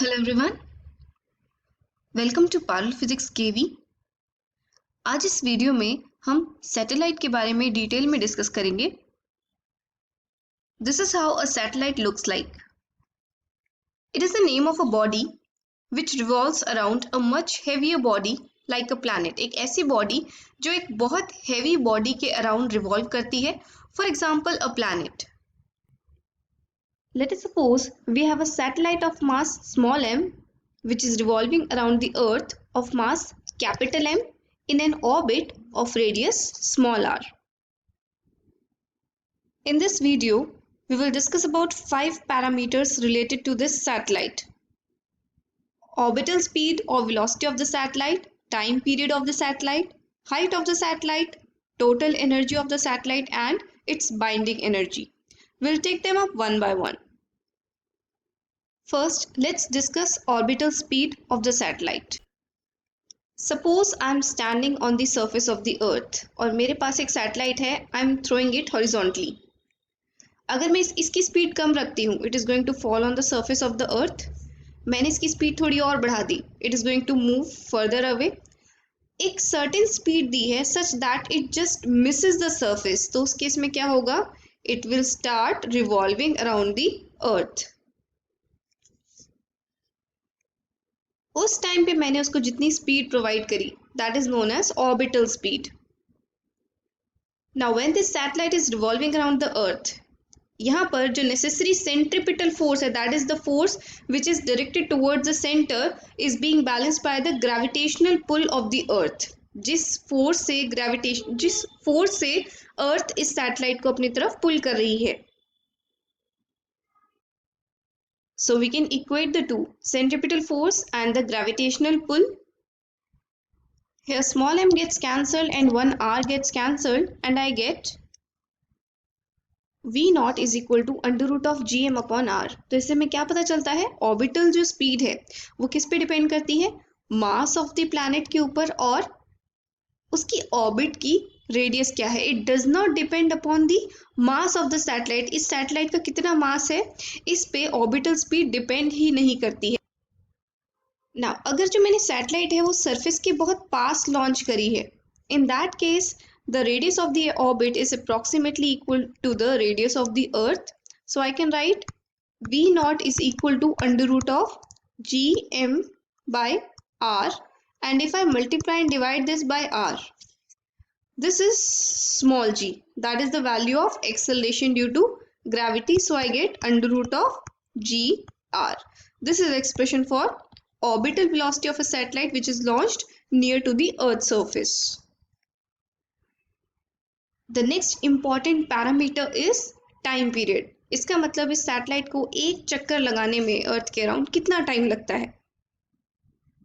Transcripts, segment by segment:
Hello everyone, welcome to Parul physics KV. आज इस video में हम सैटेलाइट के बारे में डिटेल में डिस्कस करेंगे। This is how a satellite looks like. It is the name of a body which revolves around a much heavier body like a planet. एक ऐसी बॉडी जो एक बहुत हेवी बॉडी के अराउंड रिवॉल्व करती है, for example a planet. Let us suppose we have a satellite of mass small m which is revolving around the earth of mass capital M in an orbit of radius small r. In this video, we will discuss about 5 parameters related to this satellite: orbital speed or velocity of the satellite, time period of the satellite, height of the satellite, total energy of the satellite, and its binding energy. We'll take them up one by one. First, let's discuss orbital speed of the satellite. Suppose I am standing on the surface of the earth और मेरे पास एक satellite है. I am throwing it horizontally. अगर मैं इसकी speed कम रखती हूँ, it is going to fall on the surface of the earth. मैंने इसकी स्पीड थोड़ी और बढ़ा दी, it is going to move further away. एक certain speed दी है such that it just misses the surface. तो उस केस में क्या होगा? It will start revolving around the earth. उस टाइम पे मैंने उसको जितनी स्पीड प्रोवाइड करी, that is known as orbital speed. Now when this satellite is revolving around the earth, यहाँ पर जो नेसेसरी सेंट्रिपिटल फोर्स है, that is the force which is directed towards the centre, is being balanced by the gravitational pull of the earth. जिस force से अर्थ इस satellite को अपनी तरफ पुल कर रही है. So we can equate the two, centripetal force and the gravitational pull. Here small m gets cancelled and one r gets cancelled and I get v naught is equal to under root of gm upon r. तो इससे हमें क्या पता चलता है? Orbital जो speed है वो किस पे डिपेंड करती है? मास ऑफ द प्लैनेट के ऊपर और उसकी ऑर्बिट की रेडियस क्या है. It does not depend upon the mass of the satellite. इस सैटेलाइट का कितना मास है, इस पे ऑर्बिटल स्पीड डिपेंड ही नहीं करती है. नाउ अगर जो मैंने सैटेलाइट है वो सरफेस के बहुत पास लॉन्च करी है, in that case the radius of the orbit is approximately equal to the radius of the earth. So I can write v naught is equal to under root of gm by r, and if I multiply and divide this by r, this is small g, that is the value of acceleration due to gravity. So I get under root of g r. This is expression for orbital velocity of a satellite which is launched near to the earth's surface. The next important parameter is time period. इसका मतलब इस satellite को एक चक्कर लगाने में अर्थ के around कितना टाइम लगता है.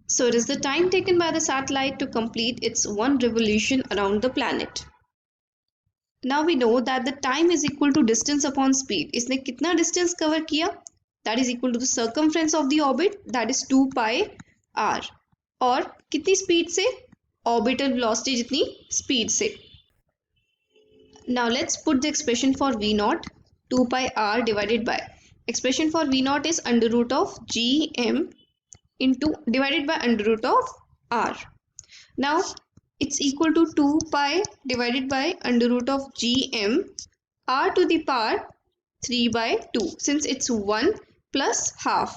So it is the time taken by the satellite to complete its one revolution around the planet. Now we know that the time is equal to distance upon speed. इसने कितना distance cover किया? That is equal to the circumference of the orbit, that is 2 pi r. और कितनी speed से? Orbital velocity जितनी speed से. Now let's put the expression for v naught, 2 pi r divided by, expression for v naught is under root of gm into divided by under root of r. Now it's equal to 2 pi divided by under root of gm r to the power 3 by 2, since it's 1 plus half.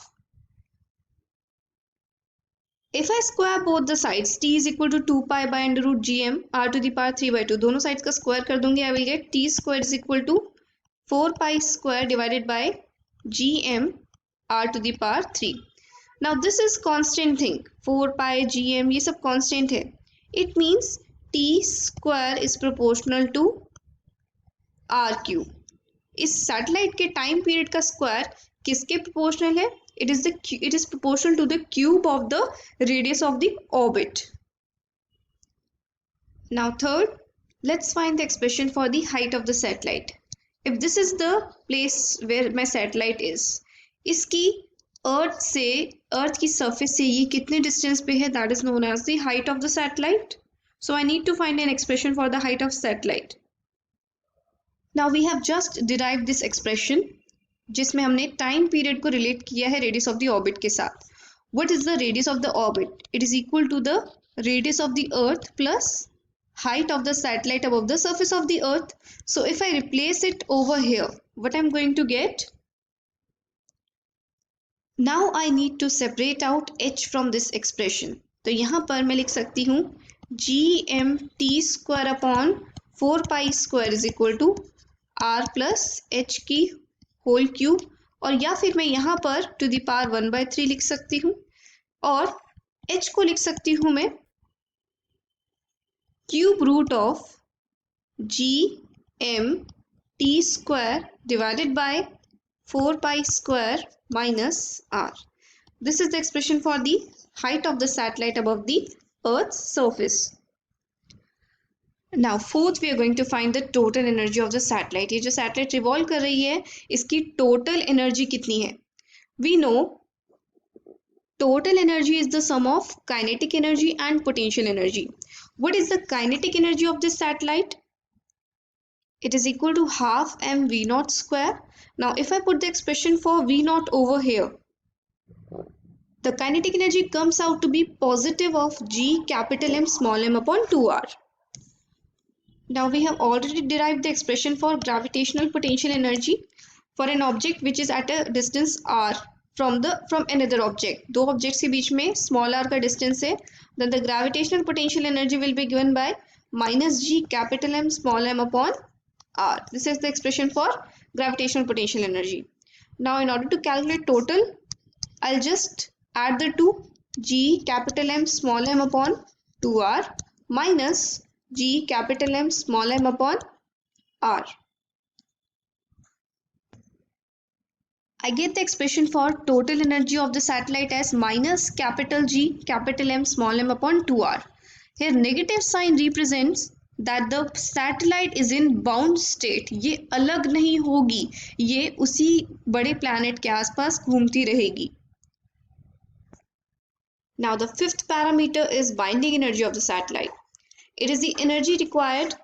If I square both the sides, t is equal to 2 pi by under root gm r to the power 3 by 2. दोनों sides का square कर दूंगी, I will get t square is equal to 4 pi square divided by gm r to the power 3. Now this is constant thing, 4 pi gm ये सब constant है. It means t square is proportional to r cube. इस satellite के time period का square किसके proportional है? It is proportional to the cube of the radius of the orbit. Now third, let's find the expression for the height of the satellite. If this is the place where my satellite is, इसकी अर्थ की surface से ये कितने distance पे है, that is known as the height of the satellite. So I need to find an expression for the height of satellite. Now we have just derived this expression. जिसमें हमने time period को relate किया है radius of the orbit के साथ. What is the radius of the orbit? It is equal to the radius of the earth plus height of the satellite above the surface of the earth. So if I replace it over here, what I'm going to get? Now I need to separate out h from this expression. तो यहाँ पर मैं लिख सकती हूँ gmt square upon 4 pi square is equal to r plus h की whole cube, और या फिर मैं यहाँ पर टू द पावर 1/3 लिख सकती हूँ, और h को लिख सकती हूँ मैं cube root of G M T square divided by 4 pi square minus r. This is the expression for the height of the satellite above the Earth's surface. Now fourth we are going to find the total energy of the satellite. ये जो satellite revolve कर रही है इसकी total energy कितनी है? We know total energy is the sum of kinetic energy and potential energy. What is the kinetic energy of this satellite? It is equal to half mv naught square. Now if I put the expression for v naught over here, the kinetic energy comes out to be positive of g capital M small m upon 2r. Now we have already derived the expression for gravitational potential energy for an object which is at a distance r from another object. दो objects के बीच में small r का distance है, then the gravitational potential energy will be given by minus g capital M small m upon r. This is the expression for gravitational potential energy. Now in order to calculate total, I'll just add the two, g capital M small m upon 2r minus g capital M small m upon r. I get the expression for total energy of the satellite as minus capital G capital M small m upon 2r. Here negative sign represents that the satellite is in bound state. ये अलग नहीं होगी, ये उसी बड़े planet के आसपास घूमती रहेगी. Now the fifth parameter is binding energy of the satellite. It is the energy required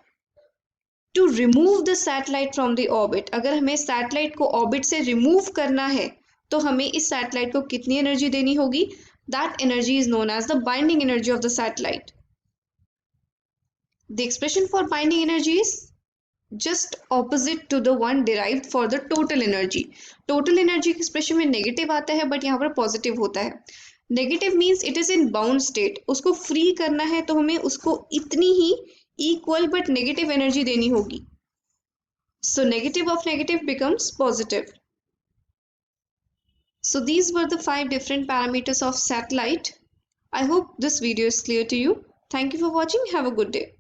to remove the satellite from the orbit. अगर हमें satellite को orbit से remove करना है तो हमें इस satellite को कितनी energy देनी होगी? That energy is known as the binding energy of the satellite. The expression for binding energy is just opposite to the one derived for the total energy. Total energy expression में negative आता है but यहाँ पर positive होता है. Negative means it is in bound state. उसको free करना है तो हमें उसको इतनी ही equal but negative energy देनी होगी. So negative of negative becomes positive. So these were the 5 different parameters of satellite. I hope this video is clear to you. Thank you for watching. Have a good day.